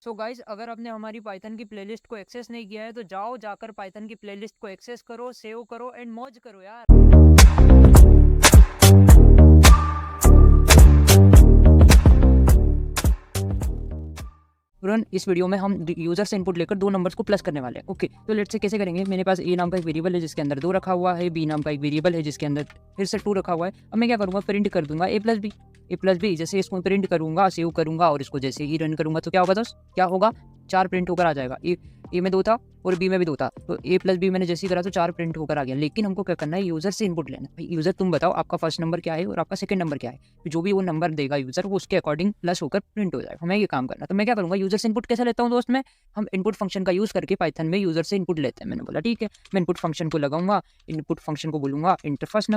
So guys, अगर आपने हमारी पाइथन की प्लेलिस्ट को एक्सेस नहीं किया है तो जाओ जाकर पाइथन की प्लेलिस्ट को एक्सेस करो, सेव करो एंड मौज करो यार। तुरंत इस वीडियो में हम यूजर से इनपुट लेकर दो नंबर्स को प्लस करने वाले हैं। ओके, तो लेट्स से कैसे करेंगे। मेरे पास ए नाम का एक वेरिएबल है जिसके अंदर 2 रखा हुआ है, बी नाम का एक वेरिएबल है जिसके अंदर फिर से 2 रखा हुआ है। अब मैं क्या करूँगा, प्रिंट कर दूंगा ए प्लस बी। जैसे इसको प्रिंट करूंगा, सेव करूंगा और इसको जैसे ही रन करूंगा तो क्या होगा दोस्त, क्या होगा, 4 प्रिंट होकर आ जाएगा। ए में 2 था और बी में भी 2 था, तो ए प्लस बी मैंने जैसे ही करा तो 4 प्रिंट होकर आ गया। लेकिन हमको क्या करना है, यूजर से इनपुट लेना है। यूजर तुम बताओ आपका फर्स्ट नंबर क्या है और आपका सेकंड नंबर क्या है, तो जो भी वो नंबर देगा यूजर वो उसके अकॉर्डिंग प्लस होकर प्रिंट हो जाएगा। हमें ये काम करना, तो मैं क्या करूंगा, यूजर से इनपुट कैसे लेता हूँ दोस्त, मैं हम इनपुट फंक्शन का यूज करके पाइथन में यूजर से इनपुट लेते हैं। मैंने बोला ठीक है, मैं इनपुट फंक्शन को लगाऊंगा, इनपुट फंक्शन को बोलूंगा इंटर फर्स्ट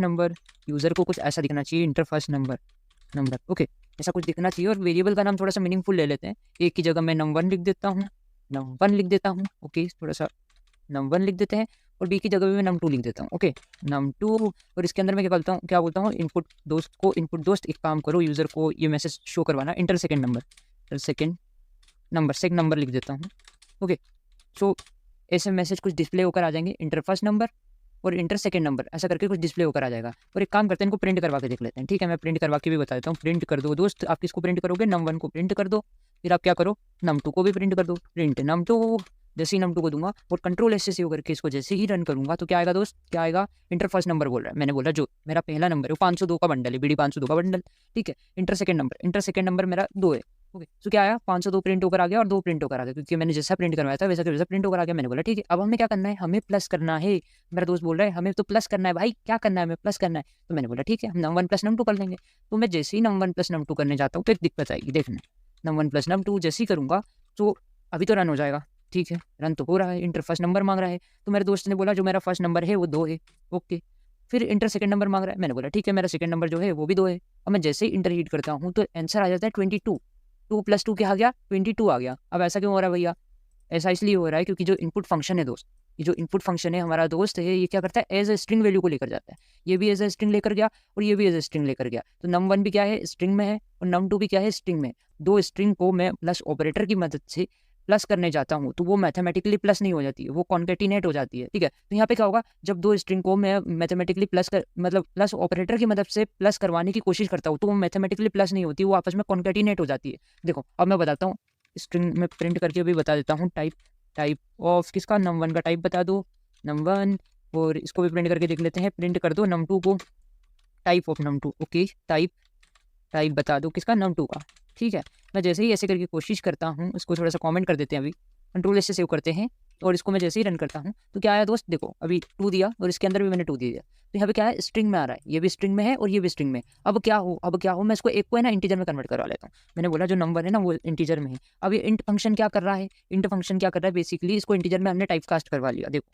नंबर। यूजर को कुछ ऐसा दिखना चाहिए, इंटर फर्स्ट नंबर। ओके, ऐसा कुछ दिखना चाहिए। और वेरिएबल का नाम थोड़ा सा मीनिंगफुल ले लेते हैं। एक की जगह मैं num1 लिख देता हूँ। ओके, थोड़ा सा num1 लिख देते हैं और बी की जगह भी मैं num2 लिख देता हूँ। Okay, num2। और इसके अंदर मैं क्या बोलता हूँ, इनपुट दोस्त एक काम करो, यूजर को ये मैसेज शो करवाना, इंटर सेकंड नंबर लिख देता हूँ। ओके, सो ऐसे मैसेज कुछ डिस्प्ले होकर आ जाएंगे, इंटर फर्स्ट नंबर और इंटर सेकंड नंबर, ऐसा करके कुछ डिस्प्ले होकर आ जाएगा। और एक काम करते हैं, इनको प्रिंट करवा के देख लेते हैं। ठीक है, मैं प्रिंट करवा के भी बता देता हूँ। प्रिंट कर दो दोस्त, आप किसको प्रिंट करोगे, num1 को प्रिंट कर दो। फिर आप क्या करो, num2 को भी प्रिंट कर दो, प्रिंट num2। जैसे ही num2 को दूंगा और कंट्रोल एस से सेव करके इसको जैसे ही रन करूंगा तो क्या आएगा दोस्त, क्या आएगा, इंटर फर्स्ट नंबर बोल रहा है। मैंने बोला जो मेरा पहला नंबर है वो 502 का बंडल है, बीडी 502 का बंडल। ठीक है, इंटर सेकंड नंबर मेरा 2 है। ओके, तो क्या आया, 502 प्रिंट होकर आ गया और 2 प्रिंट होकर आ गया, क्योंकि मैंने जैसा प्रिंट करवाया था वैसा का वैसा प्रिंट होकर आ गया। मैंने बोला ठीक है, अब हमें क्या करना है, हमें प्लस करना है। मेरा दोस्त बोल रहा है हमें तो प्लस करना है भाई, क्या करना है, हमें प्लस करना है। तो मैंने बोला ठीक है, हम num1 प्लस num2 कर लेंगे। तो मैं जैसे ही num1 प्लस num2 करने जाता हूँ तो एक दिक्कत आएगी, देखना। num1 प्लस num2 जैसे ही करूँगा तो अभी तो रन हो जाएगा। ठीक है, रन तो हो रहा है, इंटर फर्स्ट नंबर मांग रहा है। तो मेरे दोस्त ने बोला जो मेरा फर्स्ट नंबर है वो 2 है। ओके, फिर इंटर सेकंड नंबर मांग रहा है। मैंने बोला ठीक है, मेरा सेकंड नंबर जो है वो भी 2 है। और मैं जैसे ही इंटर हीट करता हूँ तो आंसर आ जाता है 22। 2 + 2 क्या आ गया, 22 आ गया। अब ऐसा क्यों हो रहा है भैया, ऐसा इसलिए हो रहा है क्योंकि जो इनपुट फंक्शन है दोस्त, ये जो इनपुट फंक्शन है हमारा दोस्त है, ये क्या करता है, एज ए स्ट्रिंग वैल्यू को लेकर जाता है। ये भी एज ए स्ट्रिंग लेकर गया और ये भी एज ए स्ट्रिंग लेकर गया। तो num1 भी क्या है, स्ट्रिंग में है, और num2 भी क्या है, स्ट्रिंग में। दो स्ट्रिंग को मैं प्लस ऑपरेटर की मदद से प्लस करने जाता हूँ तो वो मैथमेटिकली प्लस नहीं हो जाती है, वो कॉन्केटिनेट हो जाती है। ठीक है, तो यहाँ पे क्या होगा, जब दो स्ट्रिंग को मैं मैथमेटिकली प्लस ऑपरेटर की मदद से प्लस करवाने की कोशिश करता हूँ तो वो मैथमेटिकली प्लस नहीं होती, वो आपस में कॉन्केटिनेट हो जाती है। देखो अब मैं बताता हूँ, स्ट्रिंग में प्रिंट करके भी बता देता हूँ। टाइप ऑफ किसका, num1 का टाइप बता दो, num1। और इसको भी प्रिंट करके देख लेते हैं, प्रिंट कर दो num2 को, type of num2। Okay, type बता दो किसका, num2 का। ठीक है, मैं जैसे ही ऐसे करके कोशिश करता हूँ, इसको थोड़ा सा कमेंट कर देते हैं, अभी कंट्रोल से सेव करते हैं और इसको मैं जैसे ही रन करता हूँ तो क्या आया दोस्त, देखो अभी 2 दिया और इसके अंदर भी मैंने 2 दे दिया। तो यहाँ पे क्या है, स्ट्रिंग में आ रहा है, ये भी स्ट्रिंग में है और ये भी स्ट्रिंग में। अब क्या हो, मैं इसको एक को है ना इंटीजर में कन्वर्ट करवा लेता हूँ। मैंने बोला जो नंबर है ना वो इंटीजर में है। अब ये इंट फंक्शन क्या कर रहा है, बेसिकली इसको इंटीजर में हमने टाइप कास्ट करवा लिया। देखो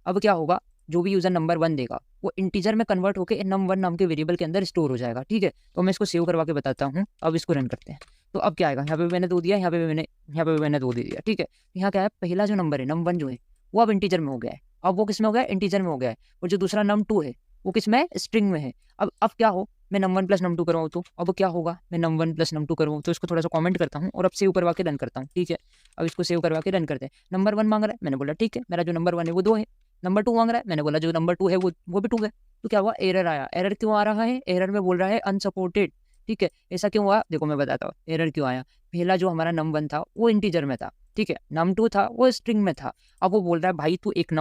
अब क्या होगा, जो भी यूजर num1 देगा वो इंटीजर में कन्वर्ट होकर num1 नाम के वेरिएबल के अंदर स्टोर हो जाएगा। ठीक है, तो मैं इसको सेव करवा के बताता हूँ। अब इसको रन करते हैं तो अब क्या आएगा, यहाँ पे भी मैंने 2 दिया, यहाँ पे भी मैंने 2 दे दिया। ठीक है, यहाँ क्या है, पहला जो नंबर है num1 जो है वो अब इंटीजर में हो गया है। अब वो किस में हो गया है, इंटीजर में हो गया है। और जो दूसरा num2 है वो किस में है, स्ट्रिंग में है। अब क्या हो, मैं num1 प्लस num2 करवाऊँ तो अब क्या होगा, मैं num1 प्लस num2 करवाऊँ तो इसको थोड़ा सा कमेंट करता हूँ और अब सेव करवा के रन करता हूँ। ठीक है, अब इसको सेव करवा के रन करते हैं। नंबर 1 मांग रहा है, मैंने बोला ठीक है, मेरा जो नंबर 1 है वो 2 है। नंबर 2 मांग रहा है, मैंने बोला जो नंबर 2 है वो भी 2 है। तो क्या हुआ, एरर आया। एरर क्यों आ रहा है, एरर में बोल रहा है अनसपोर्टेड। ठीक है, ऐसा क्यों हुआ, देखो मैं बताता हूँ एरर क्यों आया। पहला जो हमारा num1 था वो इंटीजर में था, ठीक है, num2 था वो स्ट्रिंग में था। अब वो बोल रहा है भाई तू एक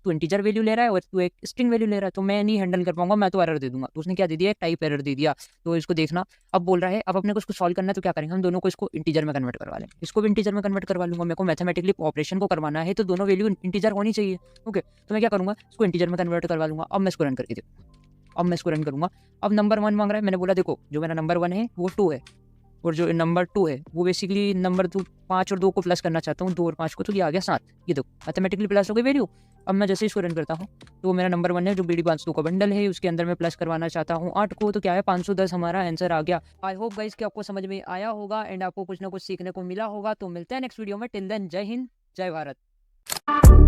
तो इंटीजर वैल्यू ले रहा है और तू एक स्ट्रिंग वैल्यू ले रहा है, तो मैं नहीं हैंडल कर पाऊंगा, मैं तो एरर दे दूंगा। तो उसने क्या दे दिया, एक टाइप एरर दे दिया। तो इसको देखना, अब बोल रहा है अब अपने को इसको सॉल्व करना है तो क्या करेंगे, हम दोनों को इसको इंटीजर में कन्वर्ट करवा लें। इसको भी इंटीजर में कन्वर्ट करवा लूंगा, मेरे को मैथमेटिकली ऑपरेशन को करवाना है तो दोनों वैल्यू इंटीजर होनी चाहिए। ओके, तो मैं क्या करूंगा, इसको इंटीजर में कन्वर्ट करवा लूंगा। अब मैं इसको रन करके देखूँ, अब मैं इसको रन करूंगा। अब नंबर 1 मांग रहा है, मैंने बोला देखो जो मेरा नंबर 1 है वो 2 है और जो नंबर 2 है वो बेसिकली नंबर 2 5 और 2 को प्लस करना चाहता हूँ, 2 और 5 को, तो ये आ गया 7। ये देखो मैथमेटिकली प्लस हो गई वैल्यू। अब मैं जैसे इसको रन करता हूँ तो मेरा नंबर 1 है जो बीडी 502 का बंडल है, उसके अंदर मैं प्लस करवाना चाहता हूँ 8 को, तो क्या है 510 हमारा आंसर आ गया। आई होप गाइस कि आपको समझ में आया होगा एंड आपको कुछ ना कुछ सीखने को मिला होगा। तो मिलते हैं नेक्स्ट वीडियो में, टिल देन जय हिंद, जय भारत।